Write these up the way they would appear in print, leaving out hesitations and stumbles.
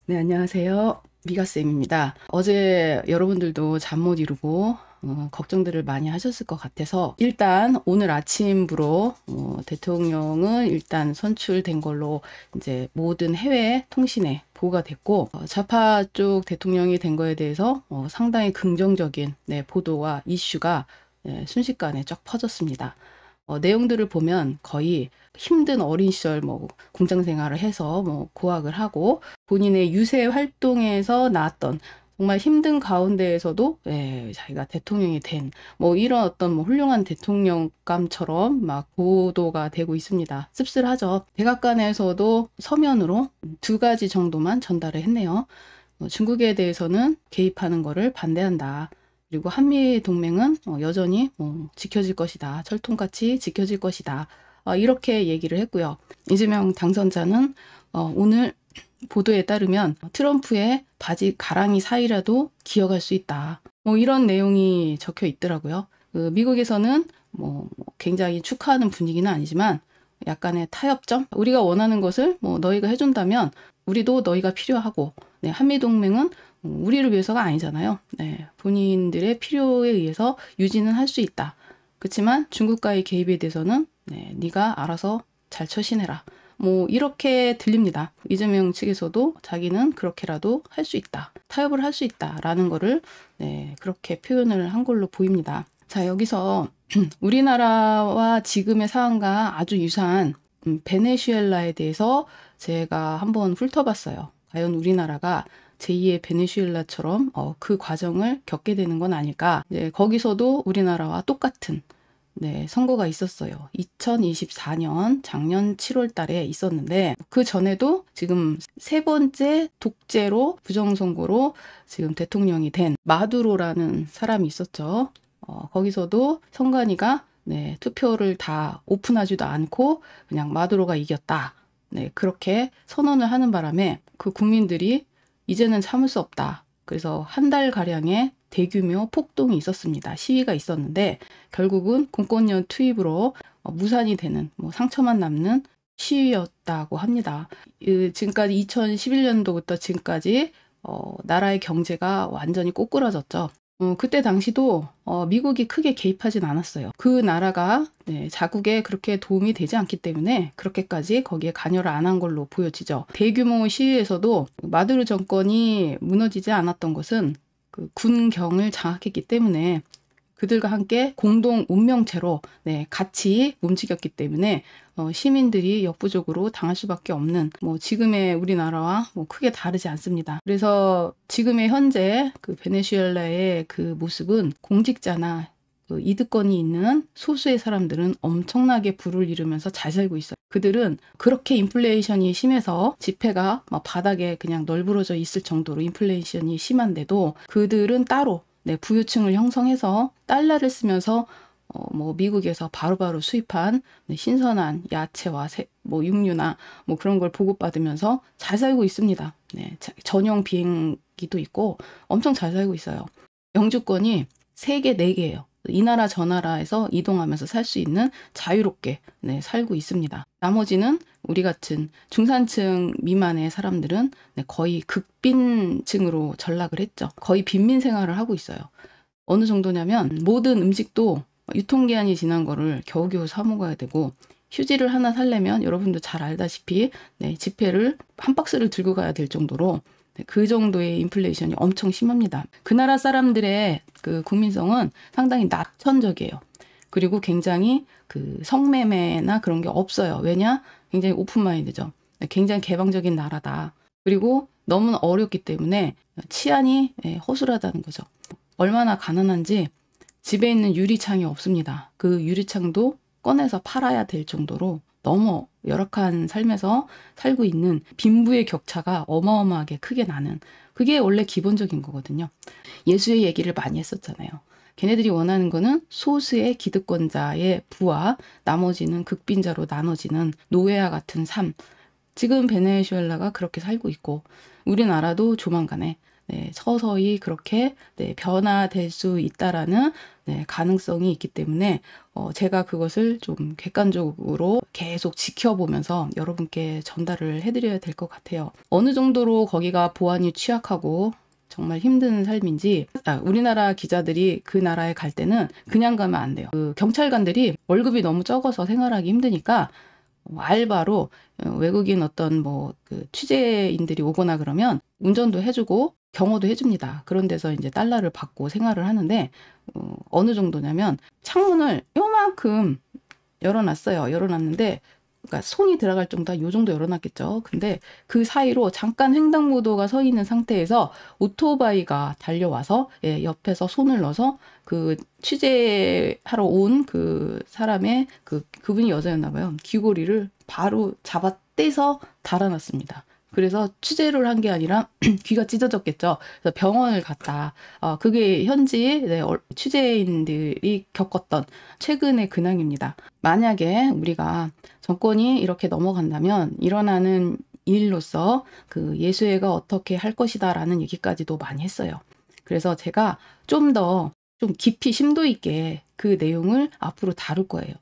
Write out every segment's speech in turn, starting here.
네, 안녕하세요. 미가쌤입니다. 어제 여러분들도 잠 못 이루고 걱정들을 많이 하셨을 것 같아서 일단 오늘 아침부로 대통령은 일단 선출된 걸로 이제 모든 해외 통신에 보고가 됐고 좌파 쪽 대통령이 된 거에 대해서 상당히 긍정적인 보도와 이슈가 순식간에 쫙 퍼졌습니다. 내용들을 보면 거의 힘든 어린 시절 공장 생활을 해서 고학을 하고 본인의 유세 활동에서 나왔던 정말 힘든 가운데에서도 자기가 대통령이 된 이런 어떤 훌륭한 대통령감처럼 막 보도가 되고 있습니다. 씁쓸하죠. 백악관에서도 서면으로 2가지 정도만 전달을 했네요. 중국에 대해서는 개입하는 것을 반대한다. 그리고 한미 동맹은 여전히 지켜질 것이다. 철통같이 지켜질 것이다. 이렇게 얘기를 했고요. 이재명 당선자는 오늘 보도에 따르면 트럼프의 바지 가랑이 사이라도 기어갈 수 있다. 이런 내용이 적혀 있더라고요. 미국에서는 굉장히 축하하는 분위기는 아니지만 약간의 타협점? 우리가 원하는 것을 너희가 해준다면 우리도 너희가 필요하고 한미동맹은 우리를 위해서가 아니잖아요. 본인들의 필요에 의해서 유지는 할 수 있다. 그렇지만 중국과의 개입에 대해서는 네가 알아서 잘 처신해라. 이렇게 들립니다. 이재명 측에서도 자기는 그렇게라도 할 수 있다. 타협을 할 수 있다라는 거를 그렇게 표현을 한 걸로 보입니다. 자, 여기서 우리나라와 지금의 상황과 아주 유사한 베네수엘라에 대해서 제가 한번 훑어봤어요. 과연 우리나라가 제2의 베네수엘라처럼 그 과정을 겪게 되는 건 아닐까. 거기서도 우리나라와 똑같은 선거가 있었어요. 2024년 작년 7월 달에 있었는데 그 전에도 지금 3번째 독재로 부정선거로 지금 대통령이 된 마두로라는 사람이 있었죠. 거기서도 선관위가 투표를 다 오픈하지도 않고 그냥 마두로가 이겼다. 그렇게 선언을 하는 바람에 그 국민들이 이제는 참을 수 없다. 그래서 한 달가량의 대규모 폭동이 있었습니다. 시위가 있었는데 결국은 공권력 투입으로 무산이 되는 상처만 남는 시위였다고 합니다. 지금까지 2011년도부터 지금까지 나라의 경제가 완전히 꼬꾸라졌죠. 그때 당시도 미국이 크게 개입하진 않았어요. 그 나라가 자국에 그렇게 도움이 되지 않기 때문에 그렇게까지 거기에 관여를 안 한 걸로 보여지죠. 대규모 시위에서도 마두로 정권이 무너지지 않았던 것은 그 군경을 장악했기 때문에 그들과 함께 공동 운명체로 같이 움직였기 때문에 시민들이 역부족으로 당할 수밖에 없는 지금의 우리나라와 크게 다르지 않습니다. 그래서 지금의 현재 그 베네수엘라의 그 모습은 공직자나 그 이득권이 있는 소수의 사람들은 엄청나게 부를 이루면서 잘 살고 있어요. 그들은 그렇게 인플레이션이 심해서 지폐가 바닥에 그냥 널브러져 있을 정도로 인플레이션이 심한데도 그들은 따로 부유층을 형성해서 달러를 쓰면서 미국에서 바로바로 수입한 신선한 야채와 육류나 그런 걸 보급받으면서 잘 살고 있습니다. 전용 비행기도 있고 엄청 잘 살고 있어요. 영주권이 세계 4개예요. 이 나라 저 나라에서 이동하면서 살 수 있는 자유롭게 살고 있습니다. 나머지는 우리 같은 중산층 미만의 사람들은 거의 극빈층으로 전락을 했죠. 거의 빈민 생활을 하고 있어요. 어느 정도냐면 모든 음식도 유통기한이 지난 거를 겨우겨우 사 먹어야 되고 휴지를 하나 사려면 여러분도 잘 알다시피 지폐를 한 박스를 들고 가야 될 정도로 그 정도의 인플레이션이 엄청 심합니다. 그 나라 사람들의 그 국민성은 상당히 낙천적이에요. 그리고 굉장히 그 성매매나 그런 게 없어요. 왜냐? 굉장히 오픈마인드죠. 굉장히 개방적인 나라다. 그리고 너무 어렵기 때문에 치안이 허술하다는 거죠. 얼마나 가난한지 집에 있는 유리창이 없습니다. 그 유리창도 꺼내서 팔아야 될 정도로 너무 열악한 삶에서 살고 있는 빈부의 격차가 어마어마하게 크게 나는 그게 원래 기본적인 거거든요. 예수의 얘기를 많이 했었잖아요. 걔네들이 원하는 거는 소수의 기득권자의 부와 나머지는 극빈자로 나눠지는 노예와 같은 삶. 지금 베네수엘라가 그렇게 살고 있고 우리나라도 조만간에 네, 서서히 그렇게 네, 변화될 수 있다라는 네, 가능성이 있기 때문에 제가 그것을 좀 객관적으로 계속 지켜보면서 여러분께 전달을 해드려야 될 것 같아요. 어느 정도로 거기가 보안이 취약하고 정말 힘든 삶인지 우리나라 기자들이 그 나라에 갈 때는 그냥 가면 안 돼요. 그 경찰관들이 월급이 너무 적어서 생활하기 힘드니까 알바로 외국인 어떤 그 취재인들이 오거나 그러면 운전도 해주고 경호도 해줍니다. 그런 데서 이제 달러를 받고 생활을 하는데 어느 정도냐면 창문을 요만큼 열어놨어요. 열어놨는데 그러니까 손이 들어갈 정도 요 정도 열어놨겠죠. 근데 그 사이로 잠깐 횡단보도가 서 있는 상태에서 오토바이가 달려와서 옆에서 손을 넣어서 그 취재하러 온 그 사람의 그분이 여자였나 봐요. 귀고리를 바로 잡아 떼서 달아놨습니다. 그래서 취재를 한 게 아니라 귀가 찢어졌겠죠. 그래서 병원을 갔다. 그게 현지 취재인들이 겪었던 최근의 근황입니다. 만약에 우리가 정권이 이렇게 넘어간다면 일어나는 일로서 그 예수회가 어떻게 할 것이다라는 얘기까지도 많이 했어요. 그래서 제가 좀 깊이 심도 있게 그 내용을 앞으로 다룰 거예요.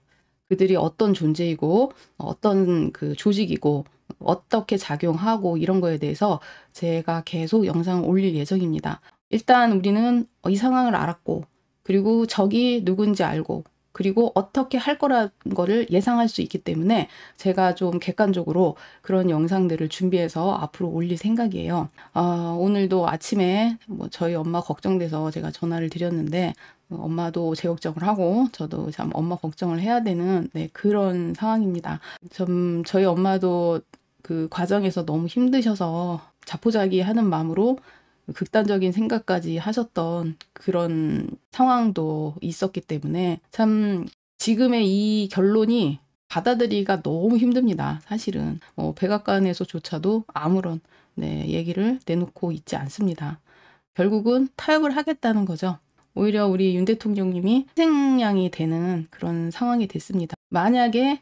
그들이 어떤 존재이고 어떤 그 조직이고 어떻게 작용하고 이런 거에 대해서 제가 계속 영상을 올릴 예정입니다. 일단 우리는 이 상황을 알았고 그리고 적이 누군지 알고 그리고 어떻게 할 거라는 거를 예상할 수 있기 때문에 제가 좀 객관적으로 그런 영상들을 준비해서 앞으로 올릴 생각이에요. 오늘도 아침에 저희 엄마 걱정돼서 제가 전화를 드렸는데 엄마도 제 걱정을 하고 저도 참 엄마 걱정을 해야 되는 그런 상황입니다. 저희 엄마도 그 과정에서 너무 힘드셔서 자포자기하는 마음으로 극단적인 생각까지 하셨던 그런 상황도 있었기 때문에 참 지금의 이 결론이 받아들이기가 너무 힘듭니다. 사실은 백악관에서조차도 아무런 얘기를 내놓고 있지 않습니다. 결국은 타협을 하겠다는 거죠. 오히려 우리 윤 대통령님이 희생양이 되는 그런 상황이 됐습니다. 만약에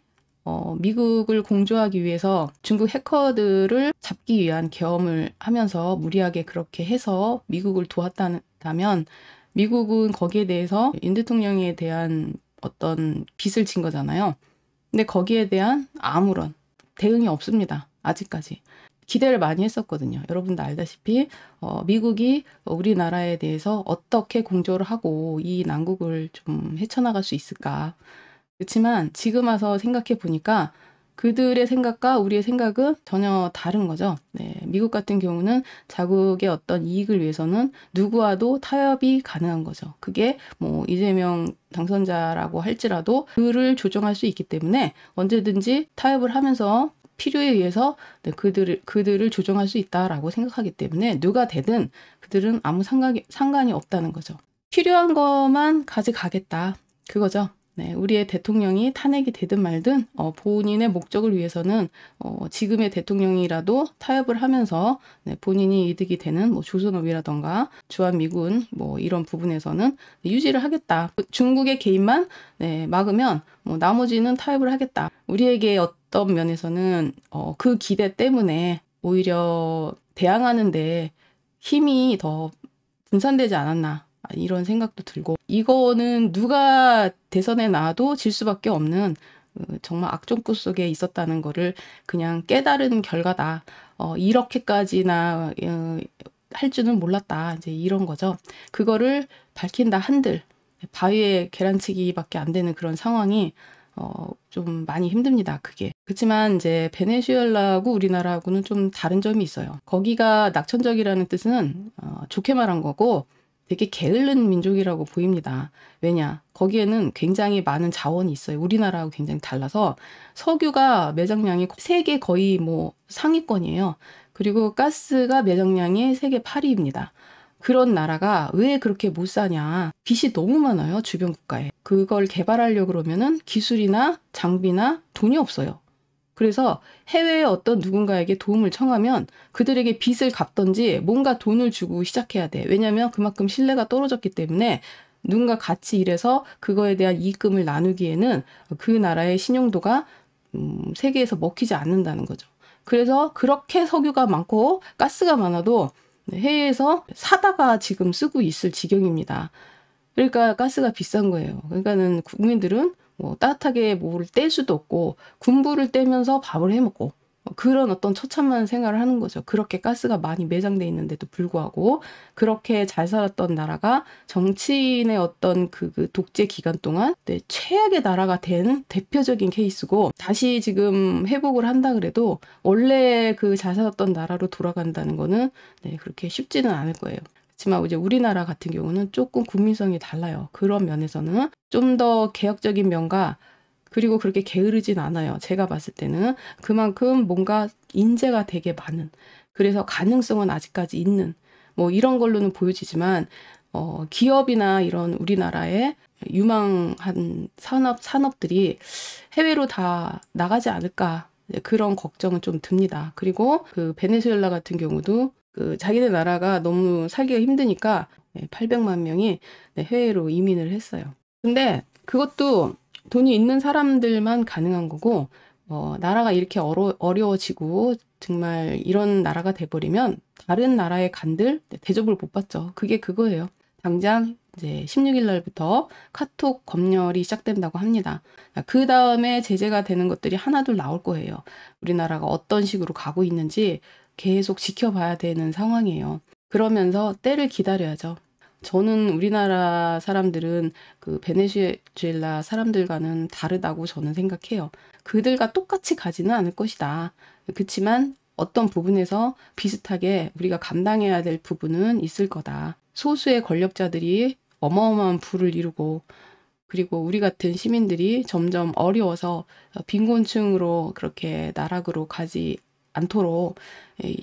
미국을 공조하기 위해서 중국 해커들을 잡기 위한 계엄을 하면서 무리하게 그렇게 해서 미국을 도왔다면 미국은 거기에 대해서 윤 대통령에 대한 어떤 빚을 진 거잖아요. 근데 거기에 대한 아무런 대응이 없습니다. 아직까지. 기대를 많이 했었거든요. 여러분도 알다시피 미국이 우리나라에 대해서 어떻게 공조를 하고 이 난국을 좀 헤쳐나갈 수 있을까. 그렇지만 지금 와서 생각해 보니까 그들의 생각과 우리의 생각은 전혀 다른 거죠. 미국 같은 경우는 자국의 어떤 이익을 위해서는 누구와도 타협이 가능한 거죠. 그게 이재명 당선자라고 할지라도 그를 조정할 수 있기 때문에 언제든지 타협을 하면서 필요에 의해서 그들을 조정할 수 있다라고 생각하기 때문에 누가 되든 그들은 아무 상관이 없다는 거죠. 필요한 것만 가져가겠다. 그거죠. 우리의 대통령이 탄핵이 되든 말든 본인의 목적을 위해서는 지금의 대통령이라도 타협을 하면서 본인이 이득이 되는 조선업이라던가 주한미군 이런 부분에서는 유지를 하겠다. 중국의 개입만 막으면 나머지는 타협을 하겠다. 우리에게 어떤 면에서는 그 기대 때문에 오히려 대항하는데 힘이 더 분산되지 않았나. 이런 생각도 들고 이거는 누가 대선에 나와도 질 수밖에 없는 정말 악종구 속에 있었다는 거를 그냥 깨달은 결과다. 이렇게까지나 할 줄은 몰랐다. 이제 이런 거죠. 그거를 밝힌다 한들 바위에 계란치기밖에 안 되는 그런 상황이 좀 많이 힘듭니다. 그게. 그렇지만 이제 베네수엘라하고 우리나라하고는 좀 다른 점이 있어요. 거기가 낙천적이라는 뜻은 좋게 말한 거고 되게 게으른 민족이라고 보입니다. 왜냐? 거기에는 굉장히 많은 자원이 있어요. 우리나라하고 굉장히 달라서 석유가 매장량이 세계 거의 상위권이에요. 그리고 가스가 매장량이 세계 8위입니다. 그런 나라가 왜 그렇게 못 사냐? 빚이 너무 많아요. 주변 국가에. 그걸 개발하려고 그러면은 기술이나 장비나 돈이 없어요. 그래서 해외의 어떤 누군가에게 도움을 청하면 그들에게 빚을 갚던지 뭔가 돈을 주고 시작해야 돼. 왜냐하면 그만큼 신뢰가 떨어졌기 때문에 누군가 같이 일해서 그거에 대한 이익금을 나누기에는 그 나라의 신용도가 세계에서 먹히지 않는다는 거죠. 그래서 그렇게 석유가 많고 가스가 많아도 네, 해외에서 사다가 지금 쓰고 있을 지경입니다. 그러니까 가스가 비싼 거예요. 그러니까는 국민들은 뭐 따뜻하게 뭐를 뗄 수도 없고 군부를 떼면서 밥을 해 먹고 그런 어떤 처참한 생활을 하는 거죠. 그렇게 가스가 많이 매장돼 있는데도 불구하고 그렇게 잘 살았던 나라가 정치인의 어떤 그 독재 기간 동안 네, 최악의 나라가 된 대표적인 케이스고, 다시 지금 회복을 한다 그래도 원래 그 잘 살았던 나라로 돌아간다는 거는 네, 그렇게 쉽지는 않을 거예요. 그렇지만 이제 우리나라 같은 경우는 조금 국민성이 달라요. 그런 면에서는 좀 더 개혁적인 면과, 그리고 그렇게 게으르진 않아요. 제가 봤을 때는 그만큼 뭔가 인재가 되게 많은, 그래서 가능성은 아직까지 있는 뭐 이런 걸로는 보여지지만 기업이나 이런 우리나라의 유망한 산업들이 해외로 다 나가지 않을까, 그런 걱정은 좀 듭니다. 그리고 그 베네수엘라 같은 경우도 그 자기네 나라가 너무 살기가 힘드니까 800만 명이 해외로 이민을 했어요. 근데 그것도 돈이 있는 사람들만 가능한 거고, 나라가 이렇게 어려워지고 정말 이런 나라가 돼버리면 다른 나라의 간들 대접을 못 받죠. 그게 그거예요. 당장 이제 16일 날부터 카톡 검열이 시작된다고 합니다. 그 다음에 제재가 되는 것들이 하나둘 나올 거예요. 우리나라가 어떤 식으로 가고 있는지 계속 지켜봐야 되는 상황이에요. 그러면서 때를 기다려야죠. 저는 우리나라 사람들은 그 베네수엘라 사람들과는 다르다고 저는 생각해요. 그들과 똑같이 가지는 않을 것이다. 그렇지만 어떤 부분에서 비슷하게 우리가 감당해야 될 부분은 있을 거다. 소수의 권력자들이 어마어마한 부를 이루고, 그리고 우리 같은 시민들이 점점 어려워서 빈곤층으로 그렇게 나락으로 가지 않도록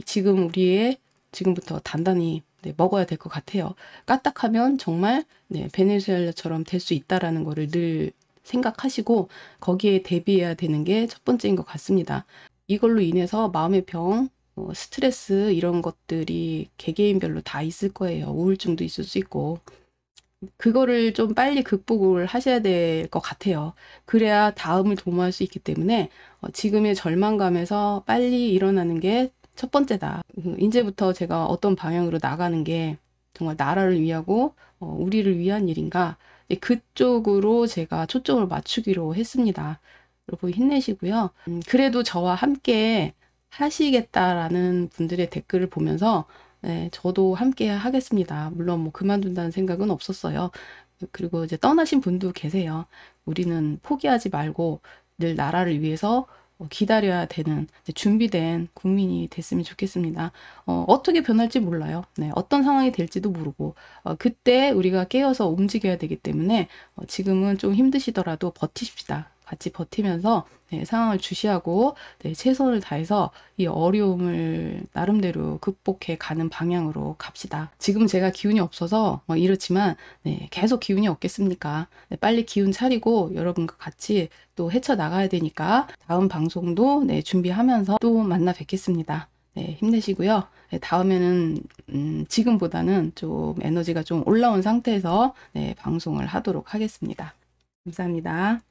지금 우리의 지금부터 단단히 먹어야 될 것 같아요. 까딱하면 정말 베네수엘라처럼 될 수 있다라는 거를 늘 생각하시고 거기에 대비해야 되는 게 첫 번째인 것 같습니다. 이걸로 인해서 마음의 병, 스트레스 이런 것들이 개개인별로 다 있을 거예요. 우울증도 있을 수 있고. 그거를 좀 빨리 극복을 하셔야 될 것 같아요. 그래야 다음을 도모할 수 있기 때문에 지금의 절망감에서 빨리 일어나는 게 첫 번째다. 이제부터 제가 어떤 방향으로 나가는 게 정말 나라를 위하고 우리를 위한 일인가, 그쪽으로 제가 초점을 맞추기로 했습니다. 여러분 힘내시고요. 그래도 저와 함께 하시겠다라는 분들의 댓글을 보면서 저도 함께 하겠습니다. 물론 뭐 그만둔다는 생각은 없었어요. 그리고 이제 떠나신 분도 계세요. 우리는 포기하지 말고 늘 나라를 위해서 기다려야 되는 준비된 국민이 됐으면 좋겠습니다. 어떻게 변할지 몰라요. 어떤 상황이 될지도 모르고 그때 우리가 깨어서 움직여야 되기 때문에 지금은 좀 힘드시더라도 버티십시다. 같이 버티면서 상황을 주시하고 최선을 다해서 이 어려움을 나름대로 극복해 가는 방향으로 갑시다. 지금 제가 기운이 없어서 이렇지만 계속 기운이 없겠습니까? 빨리 기운 차리고 여러분과 같이 또 헤쳐나가야 되니까 다음 방송도 준비하면서 또 만나 뵙겠습니다. 힘내시고요. 다음에는 지금보다는 좀 에너지가 좀 올라온 상태에서 방송을 하도록 하겠습니다. 감사합니다.